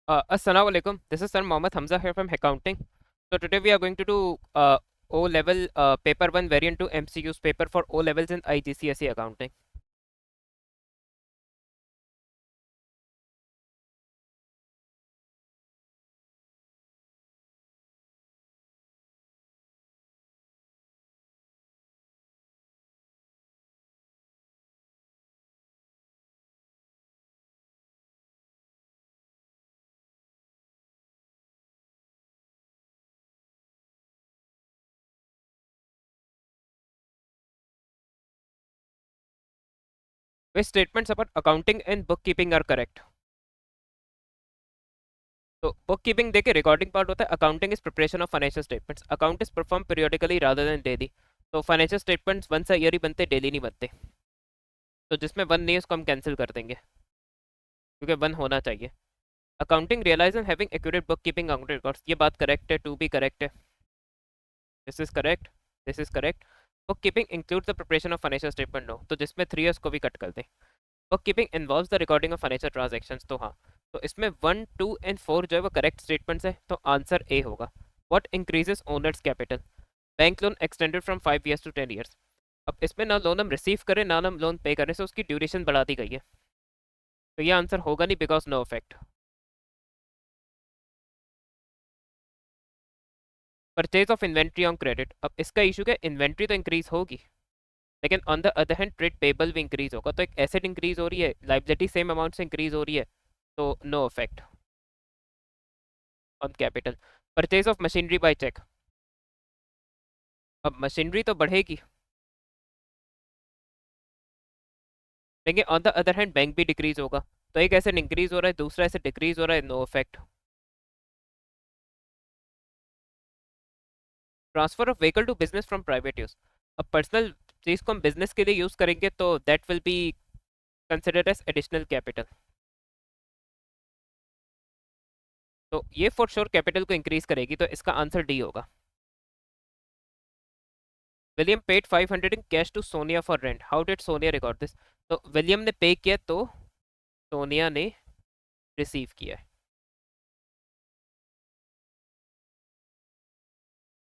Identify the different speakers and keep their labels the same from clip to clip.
Speaker 1: Assalamu alaikum. This is Sir Mohammed Hamza here from accounting. So today we are going to do O level paper 1 variant 2 MCQs paper for O levels in IGCSE accounting. Which statements about accounting and bookkeeping are correct? तो bookkeeping देखिए recording part होता है. Accounting is preparation of financial statements. Account is performed periodically rather than daily. तो financial statements once a year ही बनते, daily नहीं बनते. तो जिसमें वन नहीं है उसको हम कैंसिल कर देंगे क्योंकि वन होना चाहिए. Accounting realise and having accurate book keeping account records, ये बात करेक्ट है. टू भी करेक्ट है. This is correct. This is correct. Book keeping includes the preparation of financial statement. No, तो जिसमें थ्री है उसको भी कट कर दें. Book keeping involves the recording of financial transactions. तो हाँ, तो इसमें वन टू एंड फोर जो है वो करेक्ट स्टेटमेंट्स है. तो आंसर ए होगा. What increases owners capital? Bank loan extended from 5 years to 10 years. अब इसमें ना लोन हम रिसीव करें ना हम लोन पे करें, से उसकी ड्यूरेशन बढ़ा दी गई है. तो ये आंसर होगा नहीं, because no effect. Purchase of inventory on credit. अब इसका इशू क्या, इन्वेंट्री तो इंक्रीज होगी लेकिन on the other hand trade payable भी इंक्रीज होगा. तो एक एसेट इंक्रीज हो रही है, लाइबिलिटी सेम अमाउंट से इंक्रीज हो रही है. तो no effect on capital. Purchase of machinery by cheque. अब मशीनरी तो बढ़ेगी लेकिन on the other hand bank भी डिक्रीज होगा. तो एक एसेट इंक्रीज हो रहा है, दूसरा एसेट डिक्रीज हो रहा है. No effect. Transfer of vehicle to business from private use. अब पर्सनल चीज को हम बिजनेस के लिए यूज करेंगे तो that will be considered as additional capital. तो ये फॉर श्योर कैपिटल को इंक्रीज करेगी. तो इसका आंसर डी होगा. William paid 500 in cash to Sonia for rent. How did Sonia record this? तो विलियम ने पे किया तो सोनिया ने रिसीव किया है.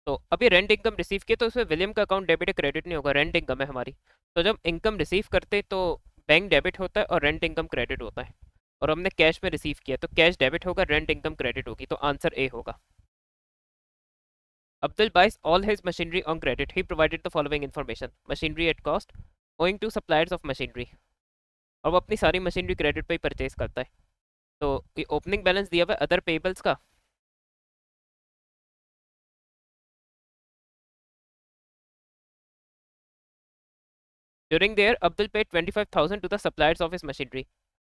Speaker 1: तो अभी रेंट इनकम रिसीव किया तो उसमें विलियम का अकाउंट डेबिट या क्रेडिट नहीं होगा, रेंट इनकम है हमारी. तो जब इनकम रिसीव करते तो बैंक डेबिट होता है और रेंट इनकम क्रेडिट होता है. और हमने कैश में रिसीव किया तो कैश डेबिट होगा, रेंट इनकम क्रेडिट होगी. तो आंसर ए होगा. Abdul buys all his machinery on credit. He provided the following information: machinery at cost, owing to suppliers of machinery. और वो अपनी सारी मशीनरी क्रेडिट पे ही परचेज करता है. तो ये ओपनिंग बैलेंस दिया हुआ है अदर पेबल्स का. During the year, Abdul paid 25,000 to the suppliers of his machinery.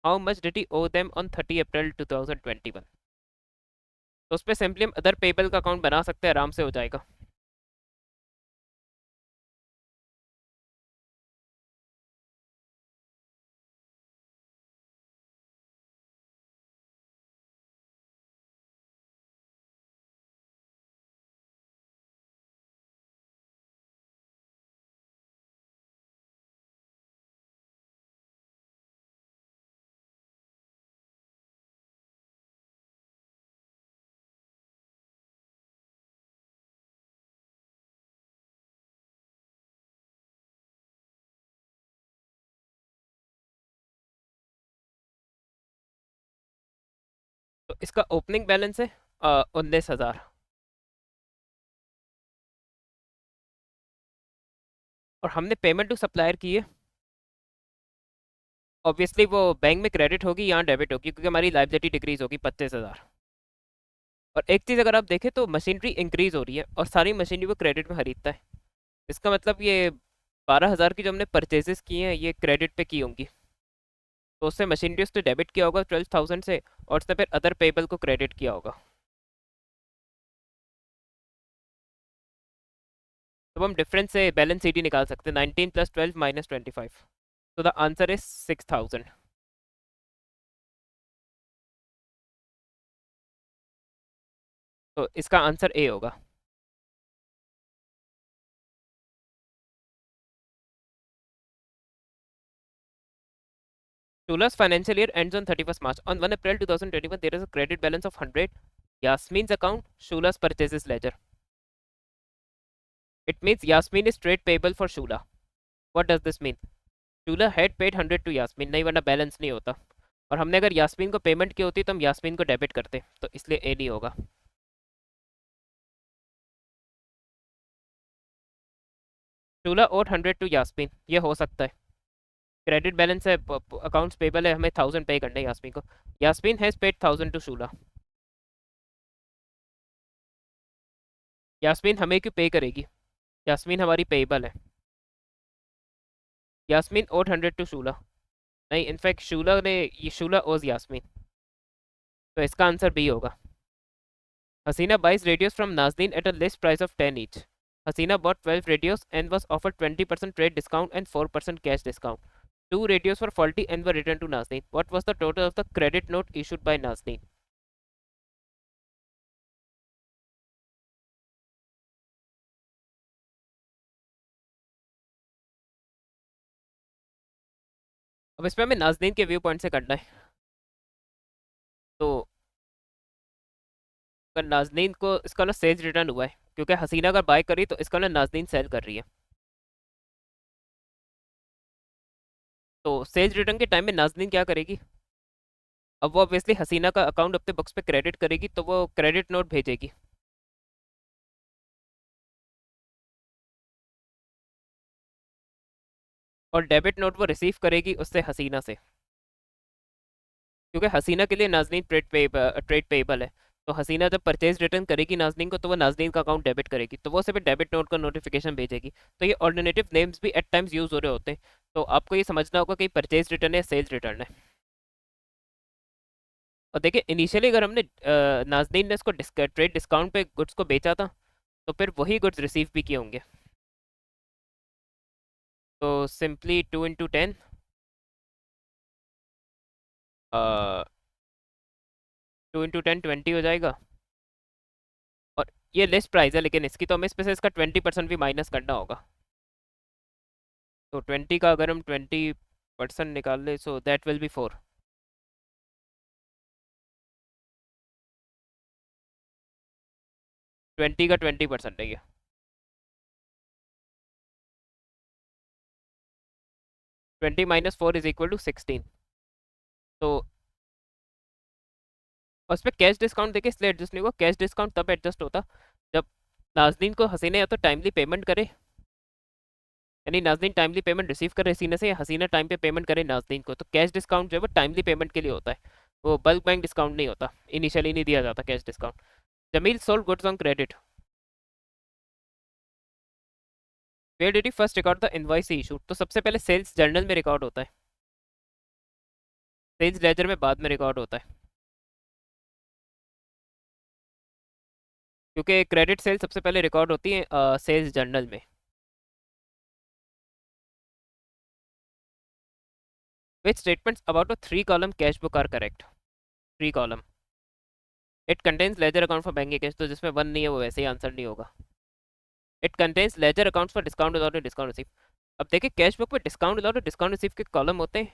Speaker 1: How much did he owe them on 30 April 2021? तो उस पर सिंपली हम अदर पेबल का अकाउंट बना सकते हैं, आराम से हो जाएगा. तो इसका ओपनिंग बैलेंस है 19,000. और हमने पेमेंट टू सप्लायर की है. ऑब्वियसली वो बैंक में क्रेडिट होगी, यहाँ डेबिट होगी क्योंकि हमारी लाइबिलिटी डिक्रीज होगी 25,000. और एक चीज़ अगर आप देखें तो मशीनरी इंक्रीज हो रही है और सारी मशीनरी वो क्रेडिट में खरीदता है. इसका मतलब ये 12,000 की जो हमने परचेजेस की हैं ये क्रेडिट पे की होंगी. तो उससे मशीनरी उसने डेबिट किया होगा 12,000 से, और उसने फिर अदर पेबल को क्रेडिट किया होगा. तो हम डिफरेंस से बैलेंस शीट ही निकाल सकते हैं. 19 + 12 - 25. तो द आंसर इज 6,000. तो इसका आंसर ए होगा. Shula's financial year ends on 31st March. On 1 April 2021, there is a credit balance of 100. Yasmin's account, Shula's purchases ledger. It means Yasmin is trade payable for Shula. What does this mean? Shula had paid 100 to Yasmin, नहीं वरना balance नहीं होता. और हमने अगर यास्मीन को payment की होती तो हम यास्मीन को डेबिट करते, तो इसलिए ए नहीं होगा. शूला ओट 100 टू यास्मीन, ये हो सकता है. क्रेडिट बैलेंस है, अकाउंट्स पेबल है, हमें 1000 पे करना है यास्मीन को. Yasmin has paid 1000 to Shula. Yasmin हमें क्यों पे करेगी? यास्मीन हमारी पेबल है. Yasmin owed 100 to Shula. नहीं, इनफैक्ट शूला ने, ये शूला ओज यास्मीन, तो इसका आंसर बी होगा. हसीना buys radios from Nazneen at a list price of 10 each. Hasina bought 12 radios and was offered 20% trade discount and 4% cash discount. Two radios were faulty and were returned to Nazneen. What was the total of the credit note issued by Nazneen? अब इसमें हमें नाजनीन के view point से करना है. तो अगर नाजनीन को, इसका ना सेल्स रिटर्न हुआ है, क्योंकि हसीना अगर बाय करी तो इसका ना नाजनीन सेल कर रही है. तो सेल्स रिटर्न के टाइम में नाजनीन क्या करेगी? अब वो ऑब्वियसली हसीना का अकाउंट अपने बुक्स पे क्रेडिट करेगी, तो वो क्रेडिट नोट भेजेगी. और डेबिट नोट वो रिसीव करेगी उससे, हसीना से, क्योंकि हसीना के लिए नाजनीन ट्रेड पेबल है. तो हसीना जब परचेज रिटर्न करेगी नाजनीन को, तो वो नाजनीन का अकाउंट डेबिट करेगी, तो वो सिर्फ डेबिट नोट का नोटिफिकेशन भेजेगी. तो ये ऑल्टरनेटिव नेम्स भी एट टाइम्स यूज हो रहे होते हैं. तो आपको ये समझना होगा कि परचेज रिटर्न है, सेल्स रिटर्न है. और देखिए, इनिशियली अगर हमने नाजनीन ने इसको ट्रेड डिस्काउंट पे गुड्स को बेचा था, तो फिर वही गुड्स रिसीव भी किए होंगे. तो सिंपली 2 into 10, 2 into 10 20 हो जाएगा. और ये लिस्ट प्राइस है, लेकिन इसकी तो हमें इसमें से इसका 20% भी माइनस करना होगा. तो 20 का अगर हम 20% निकाल ले, सो दैट विल बी 4. 20 का 20% है ये. 20 - 4 इज इक्वल टू 16. तो और उस पर कैश डिस्काउंट देखिए, इसलिए एडजस्ट नहीं हुआ. कैश डिस्काउंट तब एडजस्ट होता जब नाजनीन को हसीना या तो टाइमली पेमेंट करे, यानी नाजनीन टाइमली पेमेंट रिसीव करे हसीना से, या हसीना टाइम पे पेमेंट करे नाजनीन को. तो कैश डिस्काउंट जो है वो टाइमली पेमेंट के लिए होता है, वो बल्क बैंक डिस्काउंट नहीं होता. इनिशियली नहीं दिया जाता cash discount. Jamil sold goods on credit. Where did he first record the invoice he issued? तो सबसे पहले सेल्स जर्नल में रिकॉर्ड होता है, सेल्स लेजर में बाद में रिकॉर्ड होता है, क्योंकि क्रेडिट सेल सबसे पहले रिकॉर्ड होती है सेल्स जर्नल में. Which statements about a 3 column cash book are correct? 3 column. It contains ledger account for bank cash, तो जिसमें 1 नहीं है वो वैसे ही आंसर नहीं होगा. It contains ledger account for discount without discount receive. अब देखिए, कैश बुक में डिस्काउंट विदाउट डिस्काउंट रिसीव के कॉलम होते हैं.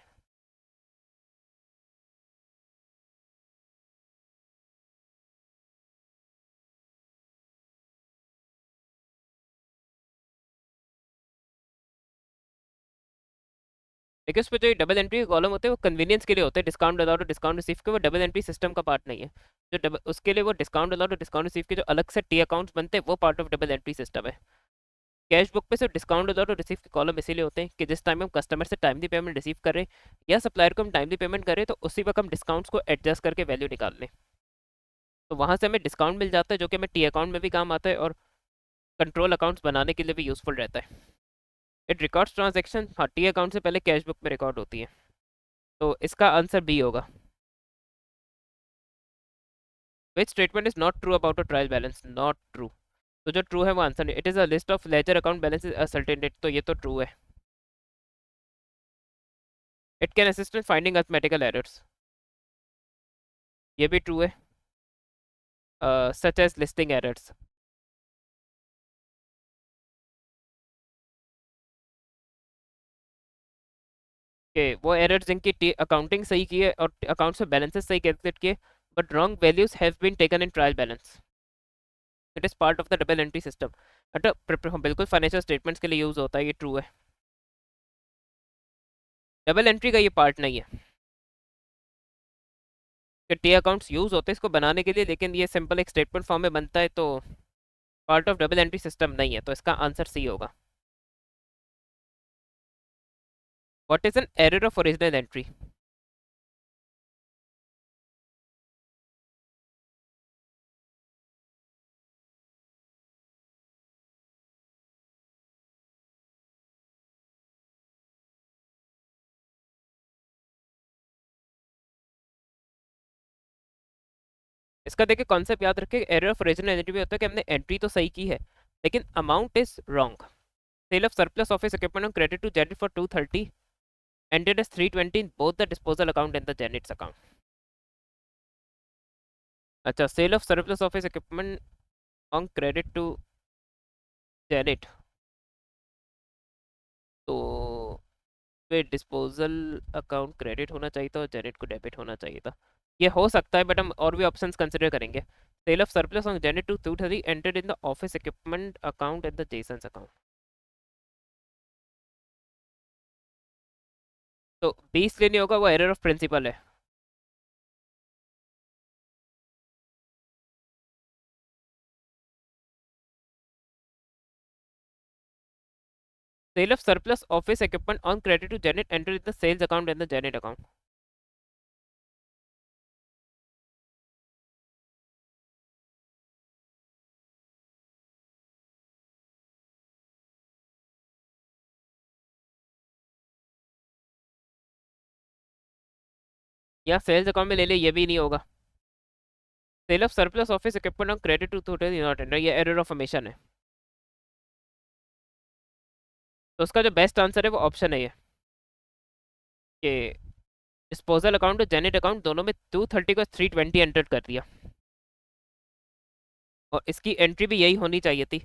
Speaker 1: लेकिन उस पर जो डबल एंट्री के कॉलम होते हैं वो कन्वीनियंस के लिए होते हैं. डिस्काउंट विदाउट डिस्काउंट रिसीव के वो डबल एंट्री सिस्टम का पार्ट नहीं है. जो उसके लिए वो डिस्काउंट विदाउट डिस्काउंट रिसीव के जो अलग से टी अकाउंट्स बनते हैं वो part of double entry system है. कैश बुक पे सिर्फ डिस्काउंट विदाउट रिसीव के कॉलम इसीलिए होते हैं कि जिस टाइम हम कस्टमर से टाइमली पेमेंट रिसीव करें या सप्लायर को हम टाइमली पेमेंट करें, तो उसी वक्त हम डिस्काउंट्स को एडजस्ट करके वैल्यू निकाल लें. तो वहाँ से हमें डिस्काउंट मिल जाता है, जो कि हमें टी अकाउंट में भी काम आता है और कंट्रोल अकाउंट्स बनाने के लिए भी यूजफुल रहता है. इट रिकॉर्ड्स ट्रांजेक्शन, हाँ, टी अकाउंट से पहले कैश बुक में रिकॉर्ड होती है. तो इसका आंसर बी होगा. Which statement is not true about a trial balance? Not true. तो जो ट्रू है वो आंसर नहीं. It is a list of ledger account balance a certain date, तो ये तो ट्रू है. It can assist in finding arithmetical errors, ये भी ट्रू है. Such as listing errors. कि वो एरर्स जिनकी अकाउंटिंग सही की है और अकाउंट्स में बैलेंसेस सही कैलकुलेट किए, but wrong values have been taken in trial balance, it is part of the double entry system. बिल्कुल फाइनेंशियल स्टेटमेंट्स के लिए यूज होता है, ये ट्रू है। डबल एंट्री का ये पार्ट नहीं है कि टी अकाउंट्स यूज होते हैं इसको बनाने के लिए, लेकिन ये सिंपल एक स्टेटमेंट फॉर्म में बनता है, तो part of double entry system नहीं है, तो इसका आंसर सी होगा। What is an error of original entry? इसका देखिए कॉन्सेप्ट याद रखें, एरर ऑफ ओरिजिनल एंट्री में होता है कि हमने एंट्री तो सही की है लेकिन amount is wrong. Sale of surplus office equipment on credit to Janet for 230 ended as 320 in both the disposal account and the Janet's account. अच्छा, sale of surplus office equipment on credit to Janet, तो पे disposal account credit होना चाहिए था और Janet को debit होना चाहिए था। ये हो सकता है, बट हम और भी ऑप्शंस कंसिडर करेंगे। Sale of surplus on Janet to 230 entered in the office equipment account and the Jason's account, तो 20 लिए नहीं होगा, वो एरर ऑफ प्रिंसिपल है। Sale of surplus office equipment on credit to Janet enter in the sales account and the Janet account. या sales account में ले ले, ये भी नहीं होगा। Sale of surplus office equipment on credit to total not enter, ये error of omission है, तो उसका जो बेस्ट आंसर है वो ऑप्शन है ये, कि डिस्पोजल अकाउंट और जेनेट अकाउंट दोनों में 230 को 320 एंटर कर दिया, और इसकी एंट्री भी यही होनी चाहिए थी।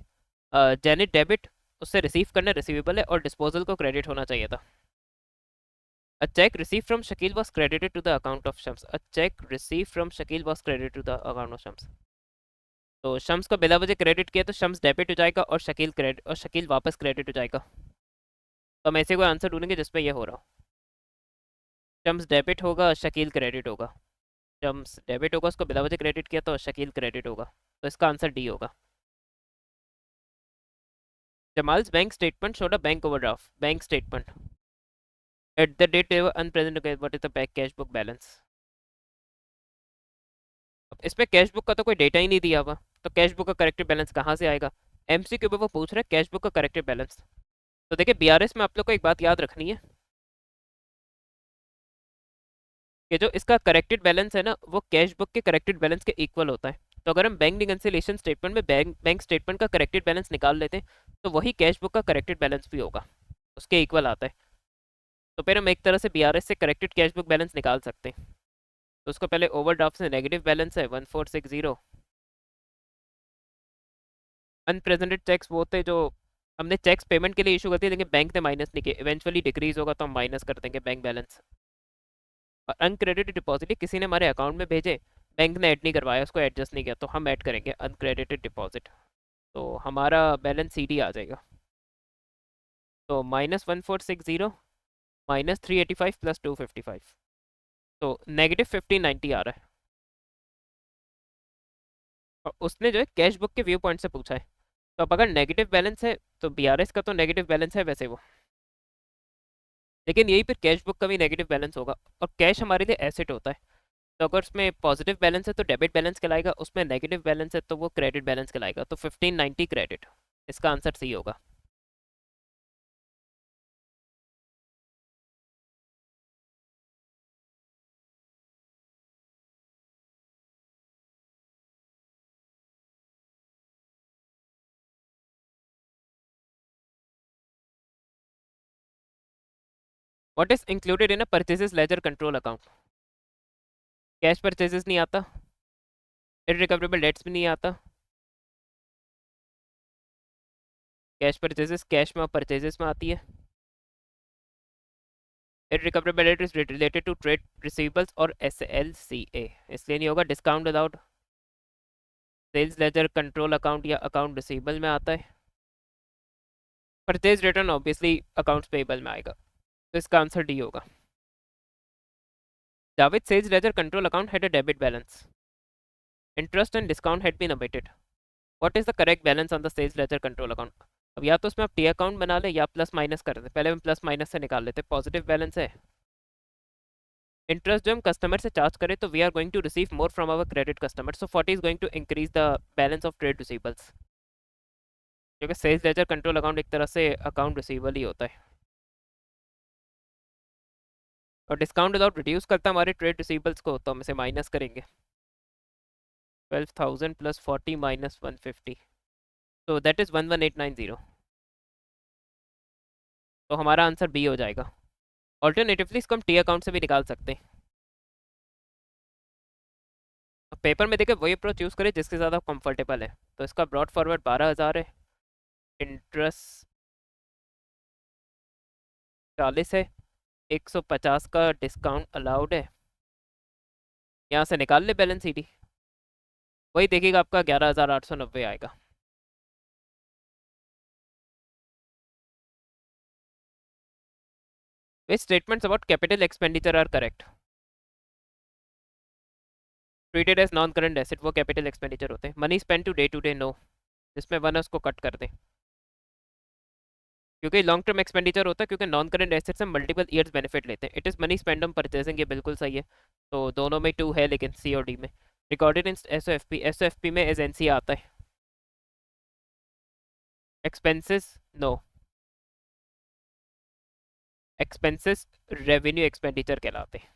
Speaker 1: जेनेट डेबिट, उससे रिसीव करना रिसीवेबल है, और डिस्पोजल को क्रेडिट होना चाहिए था। A check received from Shakil was credited to the account of Shams. A check received from Shakil was credited to the account of Shams. तो शम्स को बिला वजह क्रेडिट किया तो शम्स डेबिट हो जाएगा और शकील क्रेडिट, और शकील वापस क्रेडिट हो जाएगा। तो हम ऐसे कोई आंसर ढूंढेंगे जिसमें ये हो रहा हो। शम्स डेबिट होगा, शकील क्रेडिट होगा। शम्स डेबिट होगा, उसको बिला वजह क्रेडिट किया तो शकील क्रेडिट होगा, तो इसका आंसर डी होगा। Jamal's bank statement showed a bank overdraft, bank statement at the date unpresented, what is the bank cash book balance. अब इसमें कैश बुक का तो कोई डेटा ही नहीं दिया हुआ, तो कैश बुक का करेक्टेड बैलेंस कहाँ से आएगा? एमसीक्यू में वो पूछ रहे हैं कैश बुक का करेक्टेड बैलेंस। तो देखिए बीआरएस में आप लोग को एक बात याद रखनी है कि जो इसका करेक्टेड बैलेंस है ना, वो कैश बुक के करेक्टेड बैलेंस के इक्वल होता है। तो अगर हम बैंक रिकंसिलिएशन स्टेटमेंट में बैंक स्टेटमेंट का करेक्टेड बैलेंस निकाल लेते हैं, तो वही कैश बुक का करेक्टेड बैलेंस भी होगा, उसके इक्वल आता है। तो फिर हम एक तरह से बीआरएस से करेक्टेड कैश बुक बैलेंस निकाल सकते हैं। तो उसको पहले ओवरड्राफ्ट से नेगेटिव बैलेंस है 1460, अनप्रेजेंटेड चेक्स वो थे जो हमने चेक्स पेमेंट के लिए इशू करती है लेकिन बैंक ने माइनस नहीं किए, इवेंचुअली डिक्रीज होगा तो हम माइनस कर देंगे बैंक बैलेंस। और अनक्रेडिटेड डिपॉजिट किसी ने हमारे अकाउंट में भेजे, बैंक ने ऐड नहीं करवाया, उसको एडजस्ट नहीं किया, तो हम ऐड करेंगे अनक्रेडिटेड डिपॉजिट, तो हमारा बैलेंस सी डी आ जाएगा। तो -1460 -385 प्लस 255, तो -1590 आ रहा है। और उसने जो है कैश बुक के व्यू पॉइंट से पूछा है, तो अब अगर नेगेटिव बैलेंस है तो बीआरएस का तो नेगेटिव बैलेंस है वैसे वो, लेकिन यही फिर कैश बुक का भी नेगेटिव बैलेंस होगा, और कैश हमारे लिए एसेट होता है। तो अगर उसमें पॉजिटिव बैलेंस है तो डेबिट बैलेंस कहलाएगा, उसमें नेगेटिव बैलेंस है तो वो क्रेडिट बैलेंस कहलाएगा, तो 1590 क्रेडिट, इसका आंसर सी होगा। What is included in a purchases laser control account? Cash purchases नहीं आता, इररिकवरेबल डेट्स भी नहीं आता, कैश परचेजेस कैश में और परचेजेस में आती है, irrecoverability is related to trade receivables और SLCA, इसलिए नहीं होगा। Discount without sales ledger control account या अकाउंट रिसीवेबल में आता है। Purchase return obviously accounts payable में आएगा, तो इसका आंसर डी होगा। David says ledger control account had a debit balance. Interest and discount had been omitted. What is the correct balance on the sales ledger control account? अब या तो उसमें आप टी अकाउंट बना ले या प्लस माइनस कर दे। पहले हम प्लस माइनस से निकाल लेते। पॉजिटिव बैलेंस है। इंटरेस्ट जो हम कस्टमर से चार्ज करें तो we are going to receive more from our credit customer, so 40 is going to increase the balance of trade receivables, क्योंकि सेल्स लेजर कंट्रोल अकाउंट एक तरह से अकाउंट रिसीवेबल ही होता है। और डिस्काउंट विदाउट रिड्यूस करता हमारे ट्रेड रिसीवेबल्स को, तो हम इसे माइनस करेंगे। 12,000 प्लस 40 माइनस 150, तो दैट इज 11890। तो हमारा आंसर बी हो जाएगा। ऑल्टरनेटिवली इसको हम टी अकाउंट से भी निकाल सकते हैं। पेपर में देखे वही अप्रोच यूज़ करें जिसके ज़्यादा कंफर्टेबल है। तो इसका ब्रॉड फॉरवर्ड 12,000 है, इंटरेस्ट 40 है, 150 का डिस्काउंट अलाउड है। यहाँ से निकाल ले बैलेंस सीडी, वही देखिएगा आपका 11,890 आएगा। Which statements about capital expenditure are correct? Treated as non-current asset, वो capital expenditure होते हैं। Money spent to day, no, जिसमें वन है उसको कट कर दें, क्योंकि लॉन्ग टर्म एक्सपेंडिचर होता है, क्योंकि नॉन करंट एसेट से मल्टीपल ईयर्स बेनिफिट लेते हैं। It is money spend on purchasing, ये बिल्कुल सही है। तो दोनों में 2 है, लेकिन सी और डी में। रिकॉर्डेड इन एसओएफपी में एज एनसी आता है। Expenses no, expenses revenue expenditure कहलाते हैं।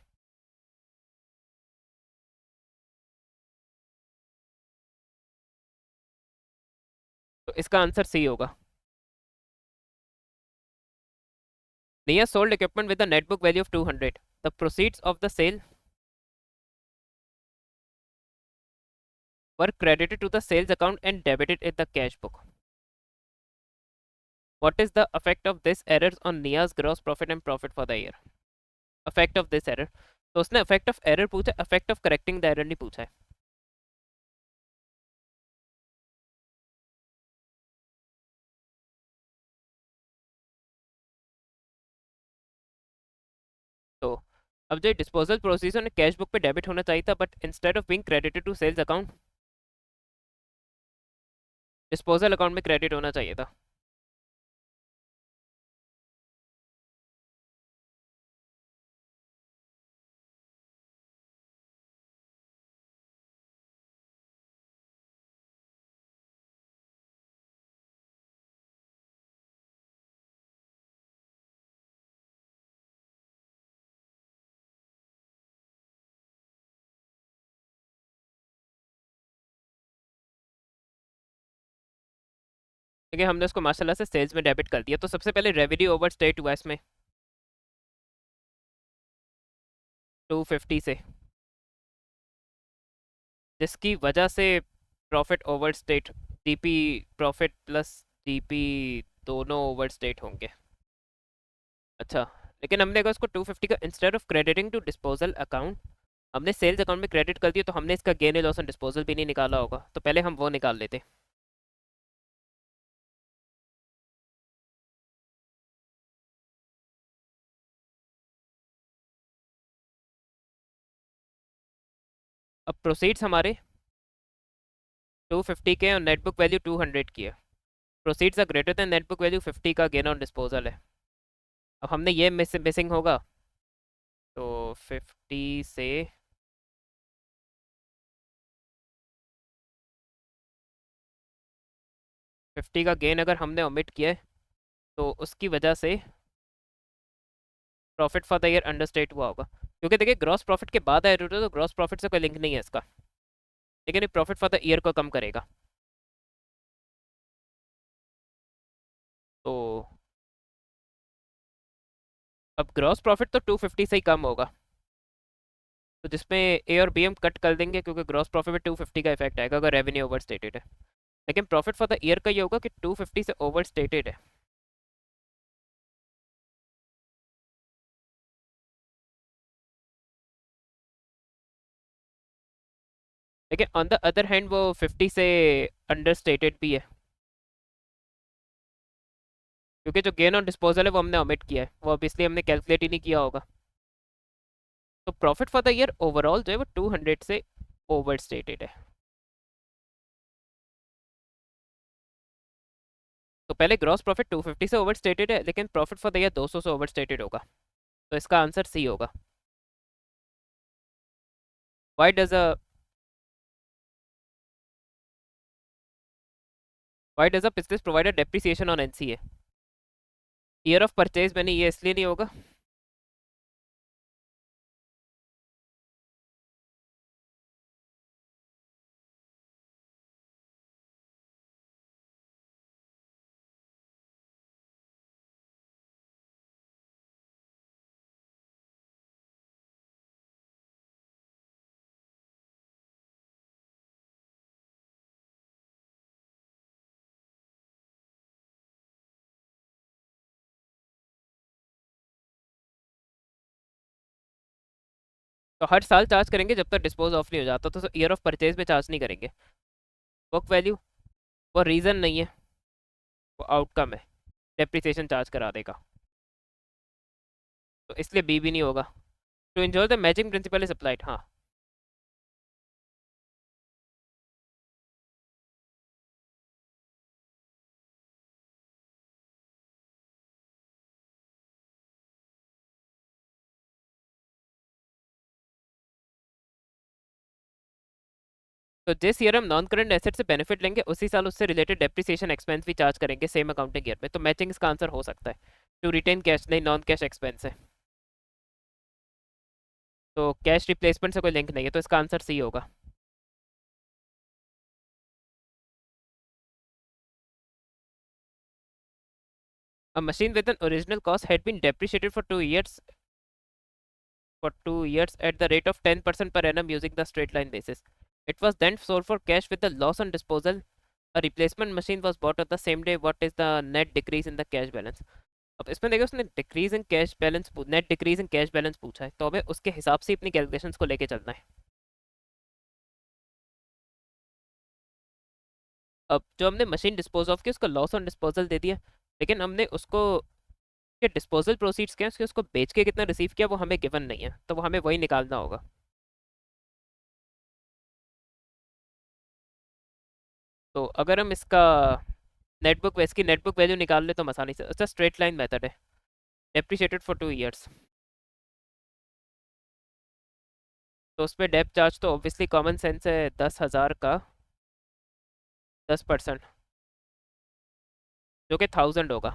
Speaker 1: तो इसका आंसर सी होगा। Nia sold equipment with a net book value of 200. The proceeds of the sale were credited to the sales account and debited in the cash book. What is the effect of this error on Nia's gross profit and profit for the year? Effect of this error. तो उसने effect of error पूछा, effect of correcting the error नहीं पूछा है। तो अब जो disposal procedure ने कैश बुक पे डेबिट होना चाहिए था, but instead of being credited to sales account disposal account में क्रेडिट होना चाहिए था। देखिए हमने उसको माशाल्लाह से सेल्स में डेबिट कर दिया। तो सबसे पहले रेवेन्यू ओवर स्टेट हुआ इसमें 250 से, जिसकी वजह से profit over state, GP profit plus GP दोनों ओवर स्टेट होंगे। अच्छा, लेकिन हमने अगर उसको 250 का instead of crediting to disposal account हमने सेल्स अकाउंट में क्रेडिट कर दिया, तो हमने इसका गेन लॉस ऑन डिस्पोजल भी नहीं निकाला होगा। तो पहले हम वो निकाल लेते। अब प्रोसीड्स हमारे 250 के और नेट बुक वैल्यू 200 की है। Proceeds are greater than net book value 50 का गेन ऑन डिस्पोजल है। अब हमने ये मिसिंग होगा, तो 50 से 50 का गेन अगर हमने ओमिट किया है, तो उसकी वजह से profit for the year understate हुआ होगा। क्योंकि देखिए ग्रॉस प्रॉफिट के बाद ऐड होता है, तो ग्रॉस प्रॉफिट से कोई लिंक नहीं है इसका, लेकिन ये प्रॉफिट फॉर द ईयर को कम करेगा। तो अब ग्रॉस प्रॉफिट तो 250 से ही कम होगा, तो जिसमें ए और बी हम कट कर देंगे, क्योंकि ग्रॉस प्रॉफिट में 250 का इफेक्ट आएगा अगर रेवेन्यू ओवर स्टेटेड है। लेकिन प्रॉफिट फॉर द ईयर का ये होगा कि 250 से ओवर स्टेटेड है। लेकिन ऑन द अदर हैंड वो 50 से अंडर स्टेटेड भी है, क्योंकि जो गेन ऑन डिस्पोजल है वो हमने ओमिट किया है, वो अब इसलिए हमने कैलकुलेट ही नहीं किया होगा। तो profit for the year overall जो है वो 200 से ओवर स्टेटेड है। तो पहले ग्रॉस प्रॉफिट 250 से ओवर स्टेटेड है, लेकिन प्रॉफिट फॉर द ईयर 200 से ओवर स्टेटेड होगा। तो इसका आंसर सी होगा। Why does a why does a business provide a depreciation on NCA? Year of purchase मैंने ये इसलिए नहीं होगा। तो हर साल चार्ज करेंगे जब तक डिस्पोज ऑफ नहीं हो जाता, तो ईयर ऑफ परचेज में चार्ज नहीं करेंगे। बुक वैल्यू वो रीजन नहीं है, वो आउटकम है, डेप्रिसिएशन चार्ज करा देगा। तो इसलिए बी भी नहीं होगा। To enjoy the matching principle is applied, हाँ। तो जिस ईयर हम नॉन करंट एसेट से बेनिफिट लेंगे उसी साल उससे रिलेटेड डेप्रिसिएशन एक्सपेंस भी चार्ज करेंगे सेम अकाउंटिंग ईयर में, तो मैचिंग इसका आंसर हो सकता है। टू रिटेन कैश नहीं, नॉन कैश एक्सपेंस है, तो कैश रिप्लेसमेंट से कोई लिंक नहीं है, तो इसका आंसर सी होगा। A machine with an original cost had been depreciated for 2 years at the rate of 10% per annum using the straight line basis. It was then sold for cash with the loss on disposal. A replacement machine was bought on the same day. What is the net decrease in the cash balance? अब इसमें देखो उसने decrease in cash balance net decrease in cash balance पूछा है, तो हमें उसके हिसाब से अपनी कैलकुलेशंस को लेके चलना है। अब जो हमने मशीन डिस्पोज ऑफ की उसको लॉस ऑन डिस्पोजल दे दिया, लेकिन हमने उसको के डिस्पोजल प्रोसीड्स क्या है उसके, उसको बेच के कितना रिसीव किया वो हमें गिवन नहीं है, तो वो हमें वही निकालना होगा। तो अगर हम इसका नेटबुक इसकी नेटबुक वैल्यू निकाल ले तो हम आसानी से, अच्छा स्ट्रेट लाइन मेथड है, डेप्रिशिएटेड फॉर 2 ईयर्स, तो उस पर डेप चार्ज तो ऑब्वियसली कॉमन सेंस है 10,000 का 10%, जो कि 1000 होगा।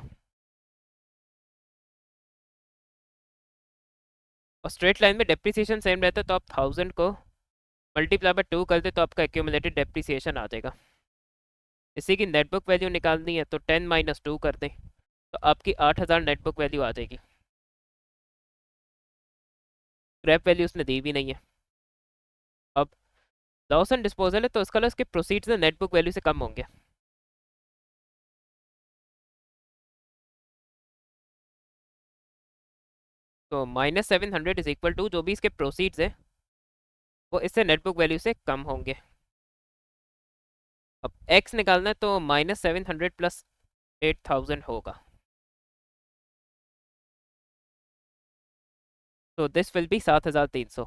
Speaker 1: और स्ट्रेट लाइन में डेप्रिसिएशन सेम रहता है, तो आप 1000 को मल्टीप्लाई बाय 2 कर दे तो आपका एक्यूमुलेटेड डेप्रिसिएशन आ जाएगा। इसी की नेटबुक वैल्यू निकालनी है तो 10 - 2 कर दें, तो आपकी 8000 नेटबुक वैल्यू आ जाएगी। स्क्रैप वैल्यू उसने दी भी नहीं है। अब लॉस एंड डिस्पोजल है तो उसका उसके प्रोसीड्स नेटबुक वैल्यू से कम होंगे। तो -700 इज इक्वल टू जो भी इसके प्रोसीड्स है वो इससे नेटबुक वैल्यू से कम होंगे। अब एक्स निकालना है तो -700 प्लस 8000 होगा, तो दिस विल बी 7300।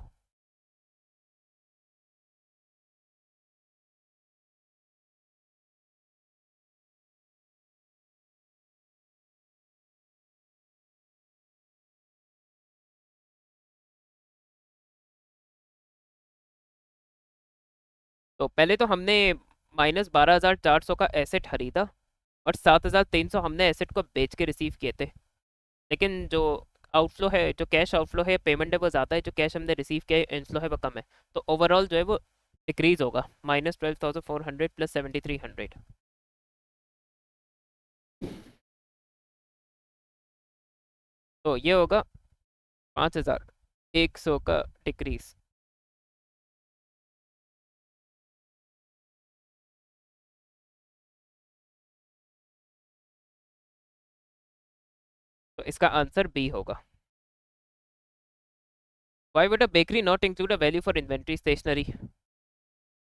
Speaker 1: तो पहले तो हमने -12400 का एसेट खरीदा और 7300 हमने एसेट को बेच के रिसीव किए थे, लेकिन जो आउटफ्लो है, जो कैश आउटफ्लो है पेमेंट है वो ज़्यादा है, जो कैश हमने रिसीव किया है इनफ्लो है वो कम है, तो ओवरऑल जो है वो डिक्रीज होगा, -12,400 प्लस 7300। तो ये होगा 5100 का डिक्रीज। तो इसका आंसर बी होगा। Why would a bakery not include a value for inventory stationery?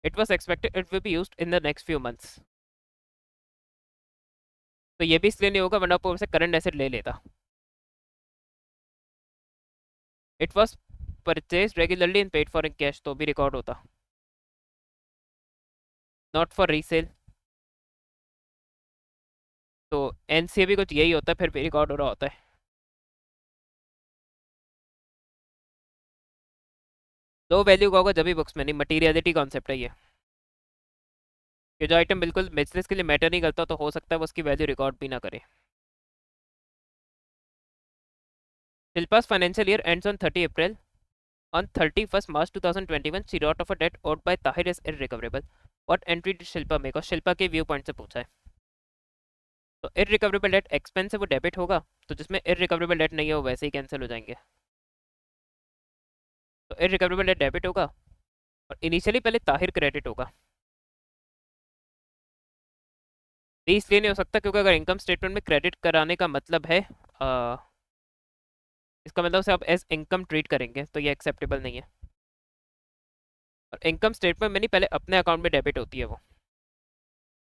Speaker 1: It was expected it will be used in the next few months. तो ये भी इसलिए नहीं होगा वरना वो से करंट एसेट ले लेता। It was purchase regularly and paid for in cash, तो भी रिकॉर्ड होता। नॉट फॉर रीसेल, तो एनसीए भी कुछ यही होता है, फिर भी रिकॉर्ड हो रहा होता है। लो वैल्यू का होगा जब भी बुक्स में नहीं, मटीरियलिटी कॉन्सेप्ट है ये, कि जो आइटम बिल्कुल बिजनेस के लिए मैटर नहीं करता तो हो सकता है वो उसकी वैल्यू रिकॉर्ड भी ना करे। शिल्पा's financial year ends on 30 April. On 31st March 2021, she wrote off a debt owed by Tahir is irrecoverable. What entry did Shilpa make? और शिल्पा के व्यू पॉइंट से पूछा है। तो इररिकवरेबल डेट एक्सपेंस है वो डेबिट होगा, तो जिसमें इररिकवरेबल डेट नहीं है वो वैसे ही कैंसिल हो जाएंगे। तो इररिकवरेबल डेट डेबिट होगा और इनिशियली पहले ताहिर क्रेडिट होगा। ये इसलिए नहीं हो सकता क्योंकि अगर इनकम स्टेटमेंट में क्रेडिट कराने का मतलब है इसका मतलब से आप एज इनकम ट्रीट करेंगे तो ये एक्सेप्टेबल नहीं है। और इनकम स्टेटमेंट में नहीं, पहले अपने अकाउंट में डेबिट होती है वो।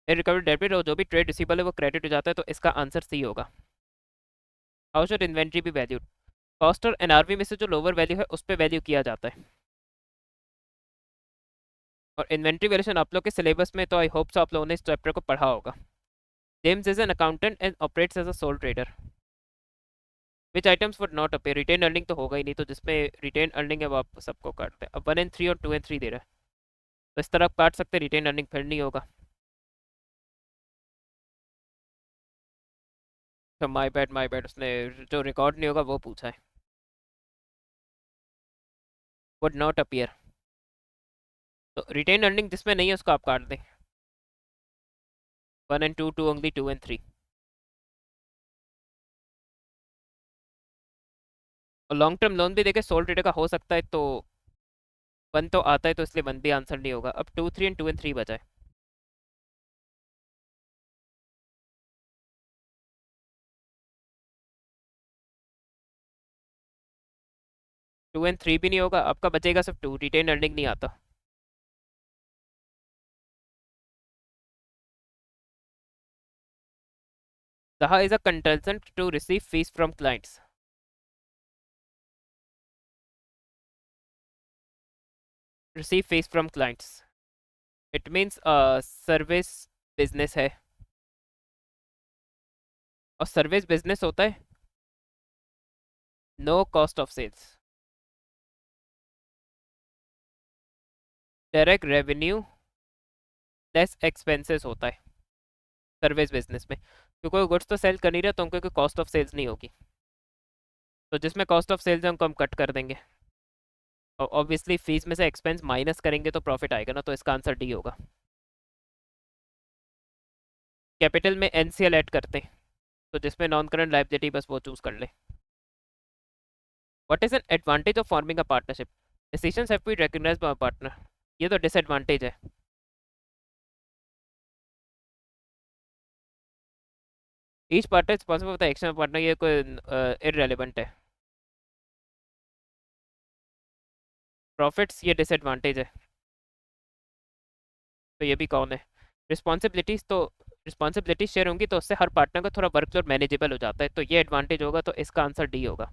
Speaker 1: इररिकवरेबल डेबिट और जो भी ट्रेड रिसीवेबल है वो क्रेडिट हो जाता है, तो इसका आंसर सी होगा। हाउ शुड इन्वेंट्री भी वैल्यूड? कॉस्ट और एनआरवी में से जो लोअर वैल्यू है उस पर वैल्यू किया जाता है। और इन्वेंट्री वैल्यूशन आप लोग के सिलेबस में, तो आई होप सो आप लोगों ने इस चैप्टर को पढ़ा होगा। James is an accountant and operates as a sole trader. Which items would not appear? Retained earning तो होगा ही नहीं, तो जिसमें रिटेन अर्निंग है वो आप सबको काटते हैं। अब 1 and 3 और 2 and 3 दे रहा है, तो इस तरह आप काट सकते हैं, रिटेन अर्निंग फिर नहीं होगा। तो माई बैड उसने जो रिकॉर्ड नहीं होगा वो पूछा है। वुड नॉट अपीयर, तो रिटेन अर्निंग जिसमें नहीं है उसको आप काट दें। 1 and 2, 2 ओनली, 2 and 3। और लॉन्ग टर्म लोन भी देखे सोल ट्रेडर का हो सकता है, तो 1 तो आता है, तो इसलिए 1 भी आंसर नहीं होगा। अब 2, 3 and 2 and 3 बचा है। 2 and 3 भी नहीं होगा, आपका बचेगा सिर्फ 2, रिटेन अर्निंग नहीं आता। Daha is a consultant to receive fees from clients. Receive fees from clients. It means service business है, और सर्विस बिजनेस होता है no cost of sales, direct revenue less expenses होता है सर्विस बिजनेस में, क्योंकि कोई गुड्स तो सेल कर नहीं रहा तो उनको कोई कॉस्ट ऑफ सेल्स नहीं होगी, तो जिसमें कॉस्ट ऑफ सेल्स है उनको हम कट कर देंगे, और ऑब्वियसली फीस में से एक्सपेंस माइनस करेंगे तो प्रॉफिट आएगा ना, तो इसका आंसर डी होगा। कैपिटल में एनसीएल ऐड करते हैं, तो जिसमें नॉन करंट लायबिलिटी बस वो चूज कर ले। What is an advantage of forming a partnership? Decisions have to be recognised by partner, ये तो डिसएडवांटेज है। Each partner responsible for the action of partner, ये कोई इररेलेवेंट है। प्रॉफिट्स, ये डिसएडवांटेज है, तो ये भी कौन है? रिस्पॉन्सिबिलिटीज, तो रिस्पॉन्सिबिलिटी शेयर होंगी तो उससे हर पार्टनर का थोड़ा वर्कलोड मैनेजेबल हो जाता है, तो ये एडवांटेज होगा, तो इसका आंसर डी होगा।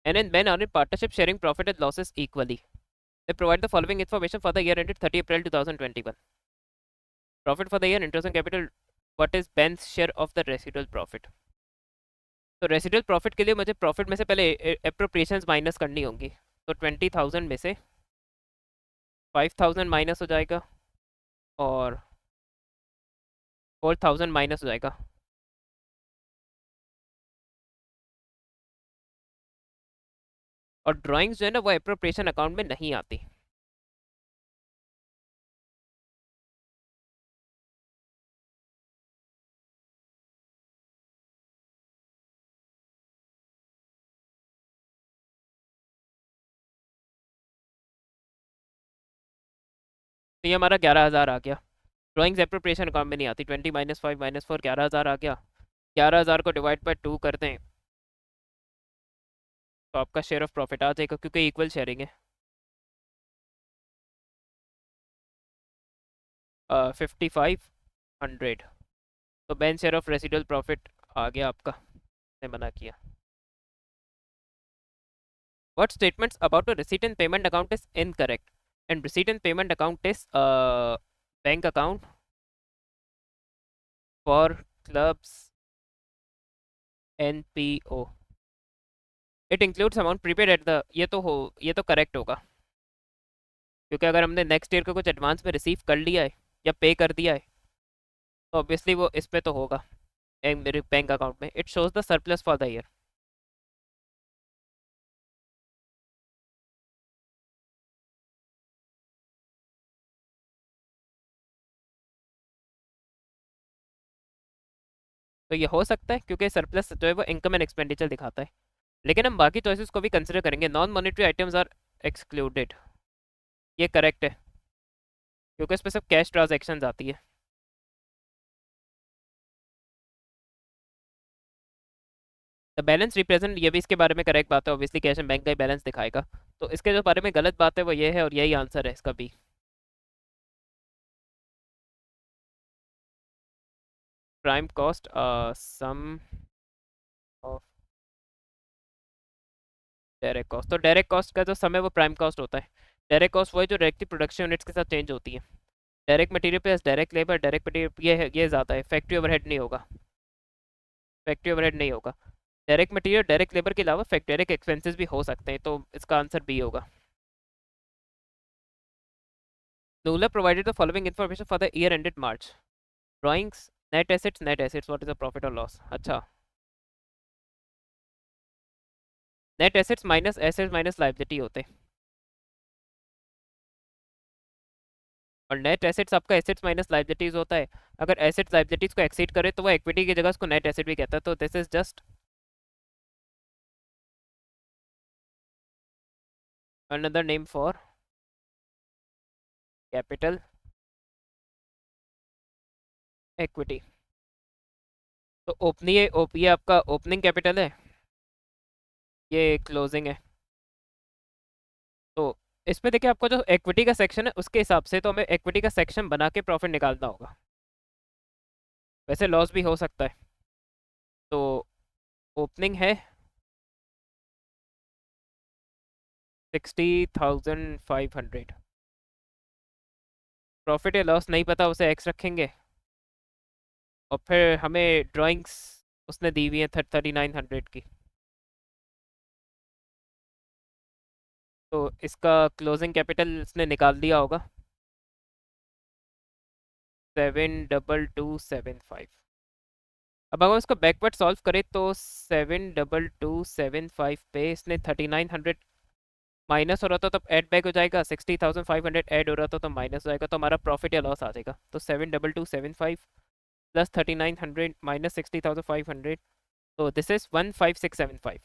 Speaker 1: And and man are in partnership sharing profit and losses equally. They provide the following information for the year ended 30 April 2021. Profit for the year, interest on capital, what is Ben's share of the residual profit? तो residual profit के लिए मुझे profit में से पहले appropriations minus करनी होंगी, तो 20,000 में से 5,000 माइनस हो जाएगा और 4,000 माइनस हो जाएगा। और ड्राइंग्स जो है ना वो अप्रोप्रिएशन अकाउंट में नहीं आती। तो ये हमारा 11,000 आ गया। ड्राइंग्स एप्रोप्रिएशन अकाउंट में नहीं आती। 20 -5 -4 11,000 आ गया। 11,000 को डिवाइड बाय 2 कर दें तो आपका शेयर ऑफ प्रॉफिट आ जाएगा, क्योंकि इक्वल शेयरिंग है। 5500। तो Ben share of residual profit आ गया आपका, ने मना किया। What statements about a receipt and payment account is incorrect? And receipt and payment account is a bank account for clubs NPO. It includes amount prepaid at the, ये तो correct होगा, क्योंकि अगर हमने नेक्स्ट ईयर का कुछ advance में receive कर लिया है या पे कर दिया है तो ऑब्वियसली वो इस पे तो होगा, मेरे बैंक अकाउंट में। It shows the surplus for the year. तो ये हो सकता है, क्योंकि सरप्लस जो है वो इनकम एंड एक्सपेंडिचर दिखाता है। लेकिन हम बाकी चॉइसेस को भी कंसिडर करेंगे। Non monetary items are excluded, ये करेक्ट है, क्योंकि इसमें सब कैश ट्रांजेक्शन आती है। द बैलेंस रिप्रेजेंट, ये भी इसके बारे में करेक्ट बात है, ऑब्वियसली कैश एंड बैंक का ही बैलेंस दिखाएगा। तो इसके जो बारे में गलत बात है वो ये है, और यही आंसर है इसका भी। Prime cost sum of direct cost. तो डायरेक्ट कॉस्ट का जो सम है वो प्राइम कॉस्ट होता है। डायरेक्ट कॉस्ट वो है जो डायरेक्टली प्रोडक्शन यूनिट्स के साथ चेंज होती है। Direct material plus direct labour, direct material ये ज़्यादा है, फैक्ट्री ओवरहेड नहीं होगा। फैक्ट्री ओवरहेड नहीं होगा। डायरेक्ट मटेरियल डायरेक्ट लेबर के अलावा फैक्ट्री डायरेक्ट एक्सपेंसेस भी हो सकते हैं, तो इसका आंसर बी होगा। Nulla provided the following information for the year ended March. Drawings, net assets, what is the profit or loss? अच्छा, नेट एसेट्स माइनस लाइबिलिटी होते हैं। और नेट एसेट्स आपका एसेट्स माइनस लाइबिलिटीज होता है। अगर एसेट्स लाइबिलिटीज को एक्सीड करे तो वो इक्विटी की जगह उसको नेट एसेट भी कहता है। तो this is just another name for capital equity. तो ये आपका ओपनिंग कैपिटल है, ये क्लोजिंग है। तो इसमें देखिए, आपको जो इक्विटी का सेक्शन है उसके हिसाब से तो हमें इक्विटी का सेक्शन बना के प्रॉफिट निकालना होगा। वैसे लॉस भी हो सकता है। तो ओपनिंग है 60,500। प्रॉफिट या लॉस नहीं पता, उसे एक्स रखेंगे। और फिर हमें ड्राइंग्स उसने दी हुई है 3900 की। तो इसका क्लोजिंग कैपिटल इसने निकाल दिया होगा 72275। अब अगर उसको बैकवर्ड सॉल्व करें तो 72275 पे इसने 3900 माइनस हो रहा था तो ऐड बैक हो जाएगा, 60,500 ऐड हो रहा था तो माइनस हो जाएगा, तो हमारा प्रॉफिट या लॉस आ जाएगा। तो 72275 प्लस 3900 माइनस 60,500, तो दिस इज 15675।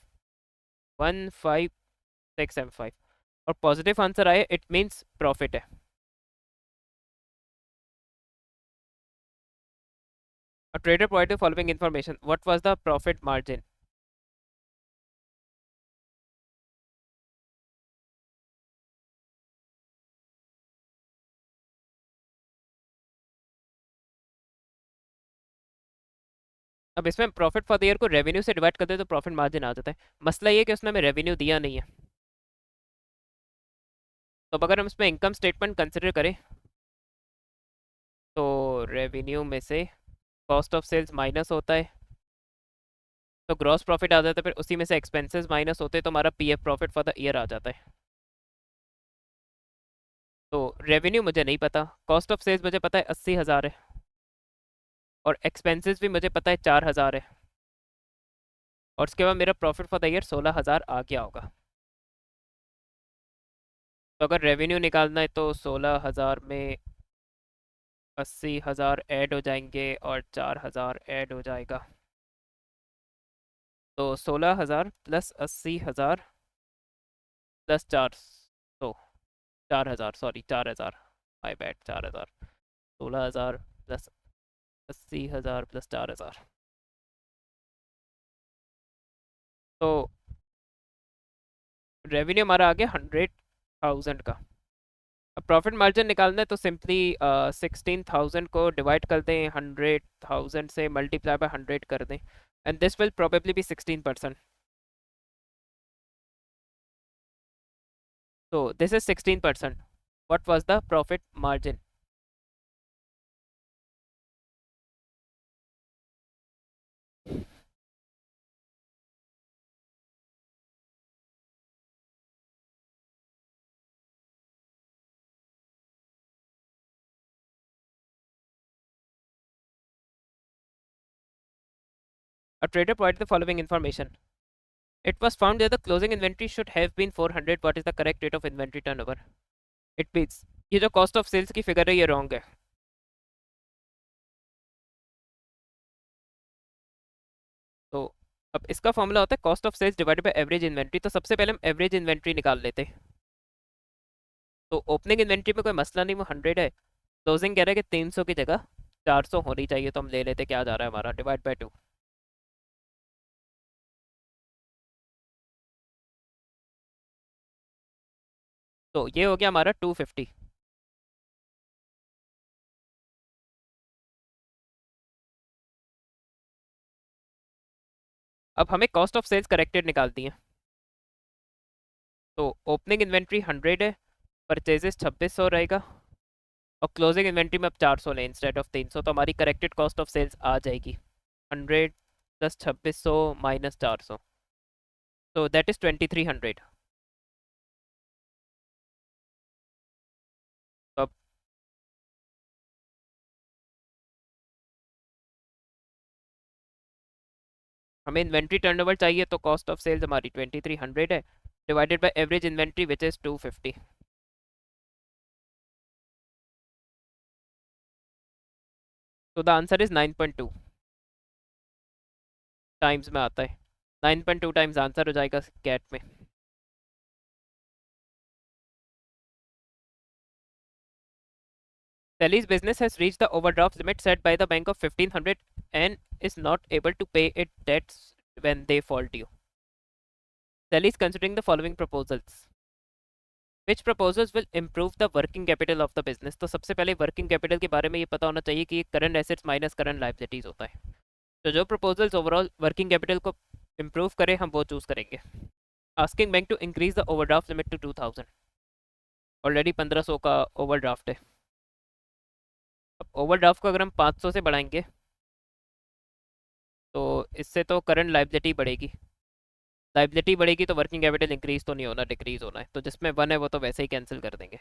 Speaker 1: 15675 और पॉजिटिव आंसर आए, इट मीन्स प्रॉफिट है। A trader provided the following information. What was the profit margin? अब इसमें प्रॉफिट फॉर द ईयर को रेवेन्यू से डिवाइड करते हैं तो प्रॉफिट मार्जिन आ जाता है। मसला ये कि उसने हमें रेवेन्यू दिया नहीं है। तो अब अगर हम इसमें इनकम स्टेटमेंट कंसिडर करें तो रेवेन्यू में से कॉस्ट ऑफ सेल्स माइनस होता है तो ग्रॉस प्रॉफिट आ जाता है, फिर उसी में से एक्सपेंसेस माइनस होते हैं तो हमारा PF profit for the year आ जाता है। तो रेवेन्यू मुझे नहीं पता, कॉस्ट ऑफ सेल्स मुझे पता है 80,000 है, और एक्सपेंसेस भी मुझे पता है 4,000 है, और उसके बाद मेरा प्रॉफिट फॉर द ईयर 16,000 आ गया होगा। तो अगर रेवेन्यू निकालना है तो 16,000 में 80,000 ऐड हो जाएंगे और 4,000 ऐड हो जाएगा। तो 16,000 plus 80,000 plus 400, 4,000, sorry 4,000। My bad, 4,000, 16,000 plus 80,000 plus 4,000, तो रेवेन्यू हमारा आ गया 100,000 का। अब प्रॉफिट मार्जिन निकालना है तो सिंपली 16,000 को डिवाइड कर दें 100,000 से, मल्टीप्लाई बाय 100 कर दें, and this will probably be 16%। तो this is 16%। What was the profit margin? A trader provided the following information. It was found that the closing inventory should have been 400. What is the correct rate of inventory turnover? It means ये जो cost of sales की figure है ये wrong है। तो अब इसका formula होता है cost of sales divided by average inventory. तो सबसे पहले हम एवरेज इन्वेंट्री निकाल लेते हैं। तो ओपनिंग इन्वेंट्री में कोई मसला नहीं, वो 100 है। क्लोजिंग कह रहा है कि 300 की जगह 400 होनी चाहिए, तो हम ले लेते क्या जा रहा है हमारा, डिवाइड बाय 2। तो ये हो गया हमारा 250। अब हमें कॉस्ट ऑफ सेल्स करेक्टेड निकालती है। तो ओपनिंग इन्वेंट्री 100 है, परचेजेस 2600 रहेगा, और क्लोजिंग इन्वेंट्री में अब 400 लें इंस्टेड ऑफ 300, तो हमारी करेक्टेड कॉस्ट ऑफ सेल्स आ जाएगी 100 प्लस 2600 माइनस 400, तो दैट इज 2300। तो अब हमें इन्वेंट्री टर्नओवर चाहिए, तो कॉस्ट ऑफ सेल्स हमारी 2300 है, divided by average inventory which is 250। तो द आंसर इज 9.2 टाइम्स में आता है। 9.2 टाइम्स आंसर हो जाएगा कैट में। Sally's business has reached the overdraft limit set by the bank of 1500 and is not able to pay its debts when they fall due. Sally is considering the following proposals. Which proposals will improve the working capital of the business? तो सबसे पहले working capital के बारे में ये पता होना चाहिए कि ये current assets minus current liabilities होता है। तो जो प्रपोजल्स ओवरऑल वर्किंग कैपिटल को इम्प्रूव करे हम वो चूज करेंगे। Asking bank to increase the overdraft limit to 2000। Already 1500 का ओवरड्राफ्ट है। अब ओवरड्राफ्ट को अगर हम 500 से बढ़ाएंगे तो इससे तो करंट लाइबिलिटी बढ़ेगी। लाइबिलिटी बढ़ेगी तो वर्किंग कैपिटल इंक्रीज तो नहीं होना, डिक्रीज होना है, तो जिसमें 1 है वो तो वैसे ही कैंसिल कर देंगे।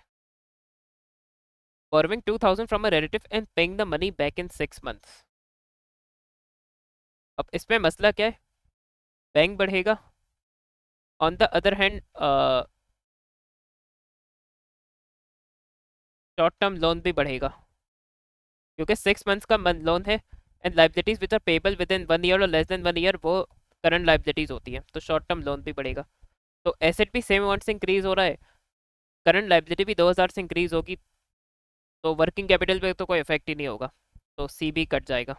Speaker 1: borrowing 2000 from a relative and paying the money back in 6 months। अब इसमें मसला क्या है, बैंक बढ़ेगा, on the other hand short term loan भी बढ़ेगा, क्योंकि 6 मंथ्स का लोन है, and liabilities which are payable within 1 year और लेस देन 1 ईयर वो करंट लाइबिलिटीज होती है, तो शॉर्ट टर्म लोन भी बढ़ेगा। तो एसेट भी सेम अमाउंट से इंक्रीज हो रहा है, करंट लाइबिलिटी भी 2000 से इंक्रीज होगी, तो वर्किंग कैपिटल पे तो कोई इफेक्ट ही नहीं होगा, तो सी भी कट जाएगा।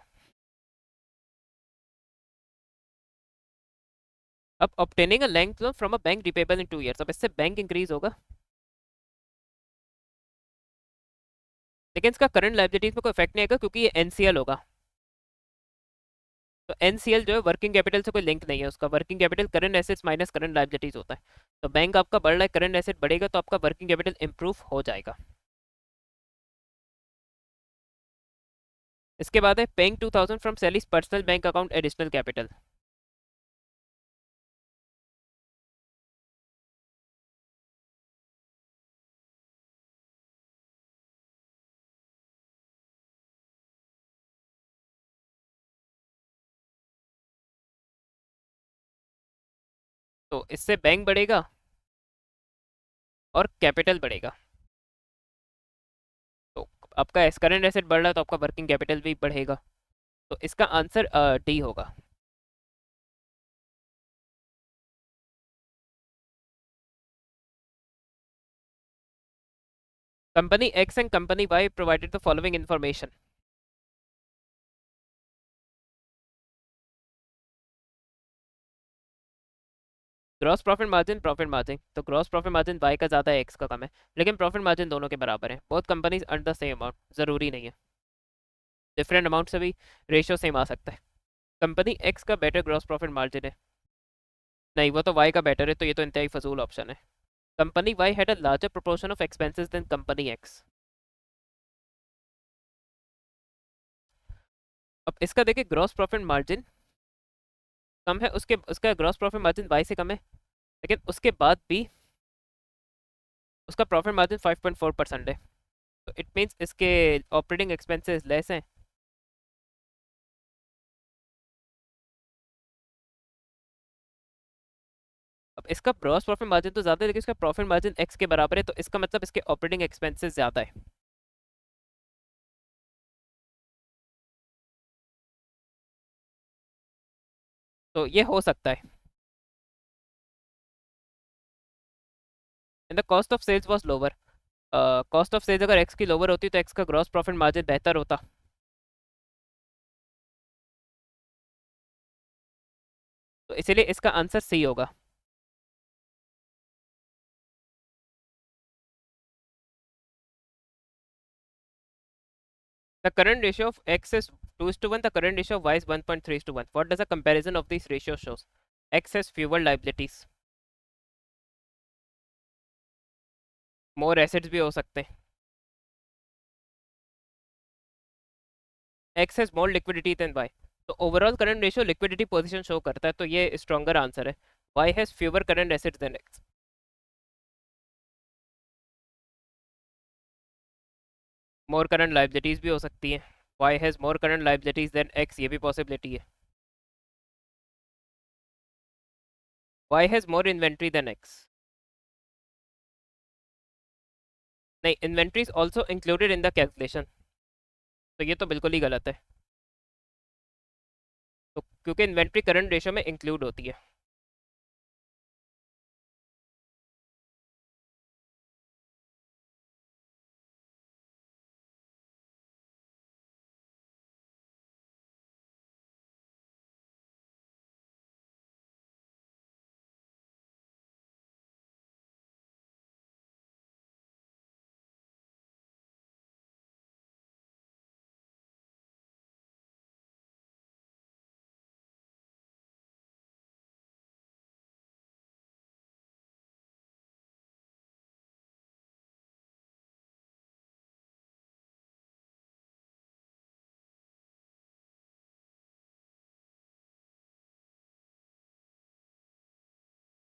Speaker 1: अब obtaining a bank loan from a bank repayable in 2 years. अब इससे बैंक इंक्रीज होगा, लेकिन इसका करंट लाइबिलिटीज में कोई इफेक्ट नहीं आएगा क्योंकि ये एनसीएल होगा। तो एनसीएल जो है वर्किंग कैपिटल से कोई लिंक नहीं है, उसका working capital current assets minus current liabilities होता है। तो बैंक आपका बढ़ रहा है, करंट एसेट बढ़ेगा, तो आपका वर्किंग कैपिटल इंप्रूव हो जाएगा। इसके बाद है paying 2000 from सैलीज personal bank account additional capital. तो इससे बैंक बढ़ेगा और कैपिटल बढ़ेगा, तो आपका करंट एसेट बढ़ रहा है तो आपका वर्किंग कैपिटल भी बढ़ेगा, तो इसका आंसर डी होगा। Company X and company Y provided the following information. Gross profit margin तो ग्रॉस प्रॉफिट मार्जिन वाई का ज़्यादा है, एक्स का कम है, लेकिन प्रॉफिट मार्जिन दोनों के बराबर है। बहुत companies earn the same amount, ज़रूरी नहीं है, डिफरेंट अमाउंट से भी रेशियो सेम आ सकता है। कंपनी एक्स का बेटर ग्रॉस प्रॉफिट मार्जिन है, नहीं वो तो वाई का बेटर है, तो ये तो इंतहाई फजूल ऑप्शन है। Company Y had a larger proportion of expenses than company X. अब इसका देखिए ग्रॉस प्रॉफिट मार्जिन कम है, उसके उसका ग्रॉस प्रॉफिट मार्जिन वाई से कम है, लेकिन उसके बाद भी उसका प्रॉफिट मार्जिन 5.4% है, तो इट मीन्स इसके ऑपरेटिंग एक्सपेंसेस लेस हैं। अब इसका ग्रॉस प्रॉफिट मार्जिन तो ज़्यादा है, लेकिन इसका प्रॉफिट मार्जिन एक्स के बराबर है, तो इसका मतलब इसके ऑपरेटिंग एक्सपेंसेस ज़्यादा है। तो ये हो सकता है। In the cost of sales was lower, cost of sales अगर एक्स की लोअर होती तो एक्स का ग्रॉस प्रॉफिट मार्जिन बेहतर होता। तो इसीलिए इसका आंसर सी होगा। The current ratio of x is 2:1. The current ratio of y is 1.3:1. What does a comparison of these ratios shows? X has fewer liabilities. More assets भी हो सकते हैं। X has more liquidity than y. तो overall current ratio liquidity position show करता है, तो ये stronger answer है। Y has fewer current assets than X. More current liabilities भी हो सकती है। Y has more current liabilities than X, ये भी पॉसिबिलिटी है। Y has more inventory than X. नहीं, inventory is also included in the calculation, तो ये तो बिल्कुल ही गलत है। तो क्योंकि इन्वेंट्री करंट रेशियो में इंक्लूड होती है।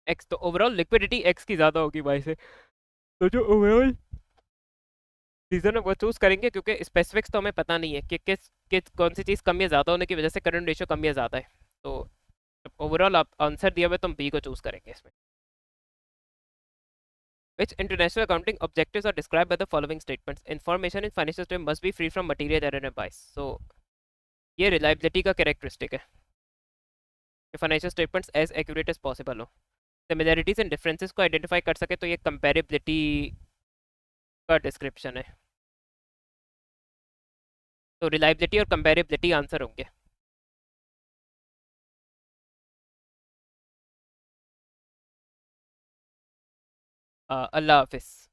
Speaker 1: एक्स तो ओवरऑल लिक्विडिटी एक्स की ज़्यादा होगी वाई से। तो जो ओवरऑल रीजन है वो चूज करेंगे, क्योंकि स्पेसिफिक्स तो हमें पता नहीं है कि किस कौन सी चीज़ कम या ज़्यादा होने की वजह से करंट रेशियो कम या ज़्यादा है। तो ओवरऑल आप आंसर दिया हुआ है, तो हम बी को चूज करेंगे इसमें। Which international accounting objectives are described by the following statements? Information in financial statement must be free from material error and bias. So ये रिलायबिलिटी का कैरेक्टरिस्टिक है कि financial statements as accurate as possible हो। Similarities and differences को identify कर सके, तो ये कंपेरेबिलिटी का डिस्क्रिप्शन है। तो रिलायबिलिटी और कंपेरेबिलिटी आंसर होंगे। अल्लाह हाफिज़।